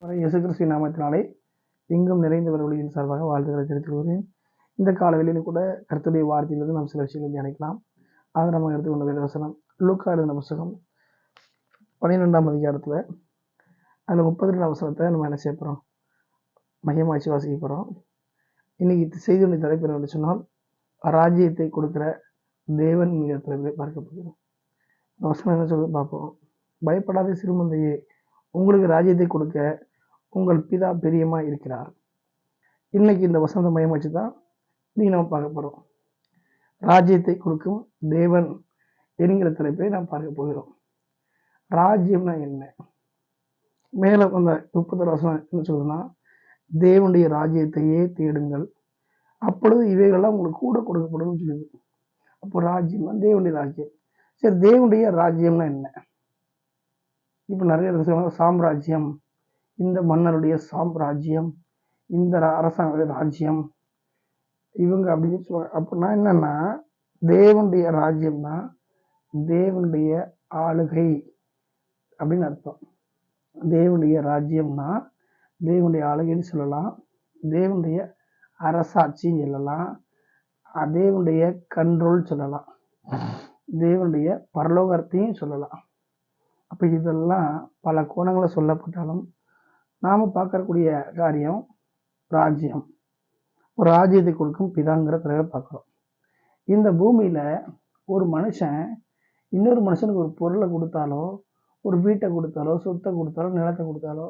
இயேசு கிறிஸ்துவின் நாமத்தினாலே எங்கும் நிறைந்த ஒளியின் சார்பாக வாழ்த்துக்களை தெரிவித்துக் கொள்கிறேன். இந்த காலவெளியில் கூட கர்த்தருடைய வார்த்தையிலிருந்து நாம் சில விஷயங்களை தியானிக்கலாம். அதை நம்ம எடுத்துக்கொண்ட வேத வசனம் லூக்கா எழுதின புத்தகம் 12ஆம் அதிகாரத்தில் அதில் 32 வசனத்தை நம்ம என்ன செய்ய போகிறோம், மையமாச்சு வாசிக்க போகிறோம். இன்னைக்கு செய்தியுடைய தலைப்பு என்று சொன்னால் ராஜ்யத்தை கொடுக்கிற தேவன் என்கிற தலைப்பை பார்க்க போகிறோம். இந்த வசனம் என்ன சொல்றது பார்ப்போம். பயப்படாத சிறுமந்தையே, உங்களுக்கு ராஜ்யத்தை கொடுக்க உங்கள் பிதா பிரியமா இருக்கிறார். இன்னைக்கு இந்த வசந்த மையம் வச்சுதான் நீங்க நம்ம பார்க்க போறோம். ராஜ்யத்தை கொடுக்கும் தேவன் என்கிற தலைப்பை நாம் பார்க்க போகிறோம். ராஜ்யம்னா என்ன? மேல அந்த 30 வசனம் என்ன சொல்லுதுன்னா, தேவனுடைய ராஜ்யத்தையே தேடுங்கள், அப்பொழுது இவைகளெல்லாம் உங்களுக்கு கூட கொடுக்கப்படும் சொல்லுது. அப்போ ராஜ்யம்னா தேவனுடைய ராஜ்யம். சரி, தேவனுடைய ராஜ்யம்னா என்ன? இப்ப நிறைய சாம்ராஜ்யம், இந்த மன்னருடைய சாம்ராஜ்யம், இந்த அரசாங்க ராஜ்யம், இவங்க அப்படின்னு சொல்லுவாங்க. அப்படின்னா என்னன்னா, தேவனுடைய ராஜ்யம்னா தேவனுடைய ஆளுகை அப்படின்னு அர்த்தம். தேவனுடைய ராஜ்யம்னா தேவனுடைய ஆளுகைன்னு சொல்லலாம், தேவனுடைய அரசாட்சின்னு சொல்லலாம், தேவனுடைய கண்ட்ரோல் சொல்லலாம், தேவனுடைய பரலோகத்தையும் சொல்லலாம். அப்ப இதெல்லாம் பல கோணங்களை சொல்லப்பட்டாலும் நாம பார்க்கக்கூடிய காரியம் ராஜ்யம். ஒரு ராஜ்யத்தை கொடுக்கும் பிதாங்கிற தலைவரை பார்க்குறோம். இந்த பூமியில ஒரு மனுஷன் இன்னொரு மனுஷனுக்கு ஒரு பொருளை கொடுத்தாலோ, ஒரு வீட்டை கொடுத்தாலோ, சொத்தை கொடுத்தாலோ, நிலத்தை கொடுத்தாலோ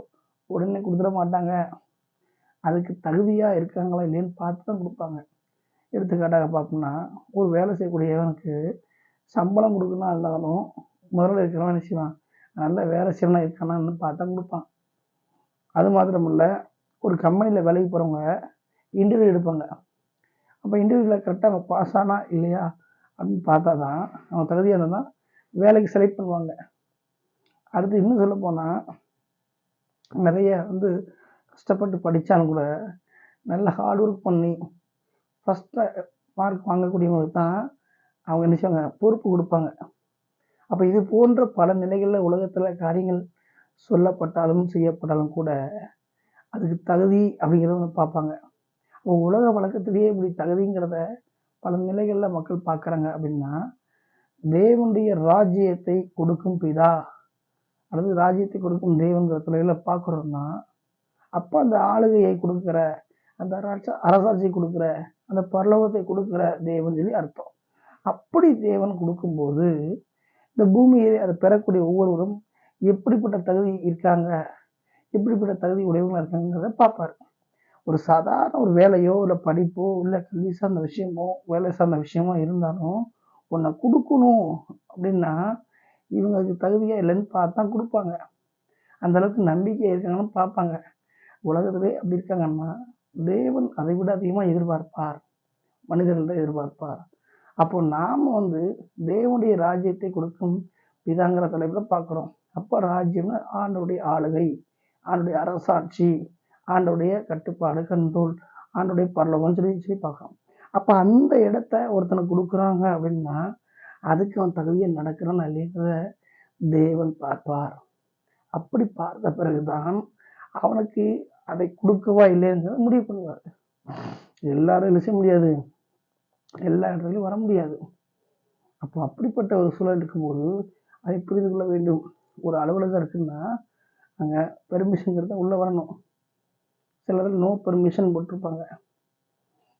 உடனே கொடுத்துட மாட்டாங்க. அதுக்கு தகுதியா இருக்காங்களா இல்லைன்னு பார்த்து தான் கொடுப்பாங்க. எடுத்துக்காட்டாக பார்ப்போம்னா, ஒரு வேலை செய்யக்கூடியவனுக்கு சம்பளம் கொடுக்கணும் இருந்தாலும் முதல்ல இருக்கிறவன் என்ன செய்வான், நல்ல வேலை செய்யணும் இருக்கானான்னு பார்த்தா கொடுப்பான். அது மாத்திரமில்ல, ஒரு கம்பெனியில் வேலைக்கு போகிறவங்க இன்டர்வியூ எடுப்பாங்க. அப்போ இன்டர்வியூவில் கரெக்டாக அவங்க பாஸ் ஆனா இல்லையா அப்படின்னு பார்த்தா தான் அவங்க தகுதியாக இருந்தால் வேலைக்கு செலக்ட் பண்ணுவாங்க. அடுத்து இன்னும் சொல்ல போனால், நிறைய கஷ்டப்பட்டு படித்தாலும் கூட நல்ல ஹார்ட் ஒர்க் பண்ணி ஃபஸ்ட்டு மார்க் வாங்கக்கூடியவங்களுக்கு தான் அவங்க என்ன செய்வாங்க, பொறுப்பு கொடுப்பாங்க. அப்போ இது போன்ற பல நிலைகளில் உலகத்தில் காரியங்கள் சொல்லப்பட்டாலும் செய்யப்பட்டாலும் கூட அதுக்கு தகுதி அப்படிங்கிறத பார்ப்பாங்க. உலக வழக்கத்திலேயே இப்படி தகுதிங்கிறத பல நிலைகளில் மக்கள் பார்க்குறாங்க. அப்படின்னா தேவனுடைய ராஜ்யத்தை கொடுக்கும் பிதா அல்லது ராஜ்யத்தை கொடுக்கும் தேவங்கிற துறையில் பார்க்குறோம்னா, அப்போ அந்த ஆளுகையை கொடுக்குற, அந்த அரசாட்சியை கொடுக்குற, அந்த பரலோகத்தை கொடுக்குற தேவன் சொல்லி அர்த்தம். அப்படி தேவன் கொடுக்கும்போது இந்த பூமியை அதை பெறக்கூடிய ஒவ்வொருவரும் எப்படிப்பட்ட தகுதி இருக்காங்க, எப்படிப்பட்ட தகுதி உடையவங்களா இருக்காங்கிறத பார்ப்பாரு. ஒரு சாதாரண ஒரு வேலையோ இல்லை படிப்போ இல்லை கல்வி சார்ந்த விஷயமோ வேலை சார்ந்த விஷயமோ இருந்தாலும் உன்னை கொடுக்கணும் அப்படின்னா இவங்க அதுக்கு தகுதியாக இல்லைன்னு பார்த்தா கொடுப்பாங்க. அந்த அளவுக்கு நம்பிக்கை இருக்காங்கன்னு பார்ப்பாங்க. உலகத்திலே அப்படி இருக்காங்கன்னா தேவன் அதை விட அதிகமாக எதிர்பார்ப்பார், மனிதர்கள்ட்ட எதிர்பார்ப்பார். அப்போ நாம் தேவனுடைய ராஜ்யத்தை கொடுக்கும் பிதாங்கிற தலைப்பில் பார்க்குறோம். அப்போ ராஜ்யம்னா ஆண்டவருடைய ஆளுகை, ஆண்டுடைய அரசாட்சி, ஆண்டோடைய கட்டுப்பாடு, கண்ட்ரோல், ஆண்டோடைய பரலோகம் சொல்லி பார்க்கலாம். அப்போ அந்த இடத்த ஒருத்தனுக்கு கொடுக்குறாங்க அப்படின்னா அதுக்கு அவன் தகுதியை நடக்கிறான் இல்லைங்கிறத தேவன் பார்ப்பார். அப்படி பார்த்த பிறகுதான் அவனுக்கு அதை கொடுக்கவா இல்லைங்கிறத முடிவு பண்ணுவார். எல்லாரும் என்ன செய்ய முடியாது, எல்லா இடத்துலையும் வர முடியாது. அப்போ அப்படிப்பட்ட ஒரு சூழல் இருக்கும்போது அதை புரிந்து கொள்ள வேண்டும். ஒரு அலுவலகம் இருக்குன்னா அங்கே பெர்மிஷன்ங்கிறத உள்ளே வரணும். சிலர் நோ பெர்மிஷன் போட்டிருப்பாங்க,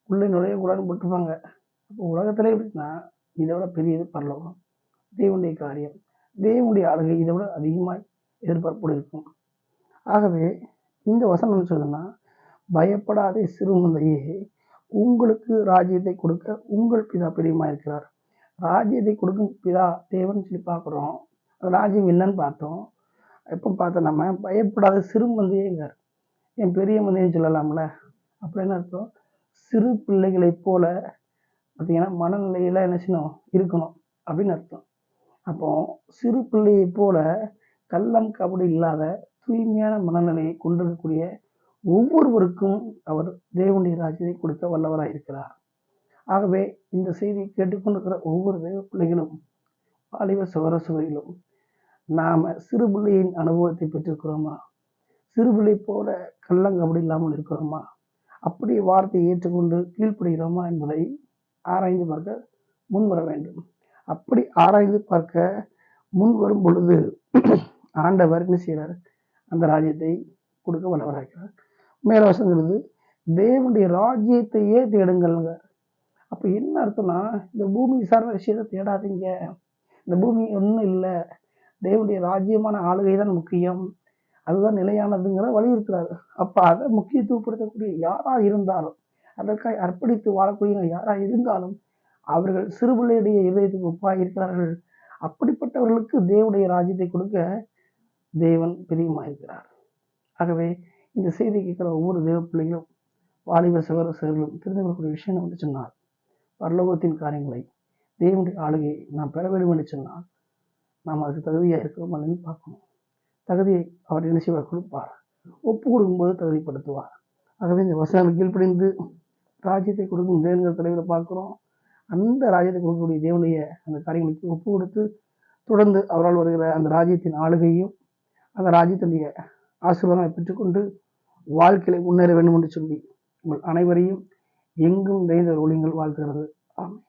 உள்ளே நுழையக்கூடாதுன்னு போட்டிருப்பாங்க. அப்போ உலகத்திலே எப்படின்னா இதை விட பெரியது பரலோகம், தேவனுடைய காரியம், தேவனுடைய ஆளுகை இதை விட அதிகமாக எதிர்பார்ப்போடு இருக்கும். ஆகவே இந்த வசனம் சொல்லுன்னா, பயப்படாதே சிறுமந்தையே, உங்களுக்கு ராஜ்யத்தை கொடுக்க உங்கள் பிதா பிரியமாக இருக்கிறார். ராஜ்யத்தை கொடுக்கும் பிதா தேவன் சொல்லி பார்க்குறோம். ராஜ்யம் என்னன்னு பார்த்தோம். எப்போ பார்த்தோம், நம்ம பயப்படாத சிறுமந்தையேங்க, என் பெரிய மந்தைன்னு சொல்லலாம்ல. அப்படின்னு அர்த்தம், சிறு பிள்ளைகளை போல பார்த்தீங்கன்னா மனநிலையில் என்ன செய்யணும், இருக்கணும் அப்படின்னு அர்த்தம். அப்போ சிறு பிள்ளையை போல கள்ளம் கபடி இல்லாத தூய்மையான மனநிலையை கொண்டிருக்கக்கூடிய ஒவ்வொருவருக்கும் அவர் தேவனுடைய ராஜ்யத்தை கொடுக்க வல்லவராக இருக்கிறார். ஆகவே இந்த செய்தியை கேட்டுக்கொண்டிருக்கிற ஒவ்வொரு தேவ பிள்ளைகளும், வாலிப சகோதர சகோதரிகளும், நாம சிறு பிள்ளையின் அனுபவத்தை பெற்றிருக்கிறோமா? சிறுபிள்ளை போல கள்ளங்கபடி இல்லாமல் இருக்கிறோமா? அப்படி வார்த்தையை ஏற்றுக்கொண்டு கீழ்ப்படுகிறோமா என்பதை ஆராய்ந்து பார்க்க முன்வர வேண்டும். அப்படி ஆராய்ந்து பார்க்க முன் வரும் பொழுது ஆண்டவர் என்ன செய்கிறார்? அந்த ராஜ்யத்தை கொடுக்க வல்லவராகிறார். மேலவசங்கிறது தேவனுடைய ராஜ்யத்தையே தேடுங்கள்ங்க. அப்ப என்ன அர்த்தம்னா, இந்த பூமி சார்ந்த விஷயத்தை தேடாதீங்க. இந்த பூமி ஒன்றும் இல்லை, தேவனுடைய ராஜ்யமான ஆளுகை தான் முக்கியம், அதுதான் நிலையானதுங்கிற வலியுறுத்துறாரு. அப்ப அதை முக்கியத்துவப்படுத்தக்கூடிய யாரா இருந்தாலும், அதற்காக அர்ப்பணித்து வாழக்கூடிய யாரா இருந்தாலும் அவர்கள் சிறுபிள்ளையுடைய இதயத்துக்கு ஒப்பாக இருக்கிறார்கள். அப்படிப்பட்டவர்களுக்கு தேவனுடைய ராஜ்யத்தை கொடுக்க தேவன் பிரியமாயிருக்கிறார். ஆகவே இந்த செய்தி கேட்கிற ஒவ்வொரு தேவ பிள்ளைகளும், வாலிப சகோதர சகோதரர்களும் தெரிந்து கொள்ளக்கூடிய விஷயம் என்று சொன்னால், பரலோகத்தின் காரியங்களை, தேவனுடைய ஆளுகையை நாம் பெற வேண்டும் என்று சொன்னால் நாம் அதுக்கு தகுதியாக இருக்கிறோம் அப்படின்னு பார்க்கணும். தகுதியை அவர் என்ன செய்வார்? கொடுப்பார். ஒப்பு கொடுக்கும்போது தகுதிப்படுத்துவார். ஆகவே இந்த வசனங்கள் கீழ்ப்படிந்து ராஜ்யத்தை கொடுக்கும் தேவனுடைய தலைவரை பார்க்குறோம். அந்த ராஜ்யத்தை கொடுக்கக்கூடிய தேவனுடைய அந்த காரியங்களுக்கு ஒப்பு கொடுத்து தொடர்ந்து அவரால் வருகிற அந்த ராஜ்யத்தின் ஆளுகையும் அந்த ராஜ்யத்தினுடைய ஆசீர்வாதங்களை பெற்றுக்கொண்டு வாழ்க்கையில முன்னேற வேண்டும் என்று சொல்லி உங்கள் அனைவரையும் எங்கும் நிறைந்த ஊழியங்கள் வாழ்த்துகிறது. ஆமென்.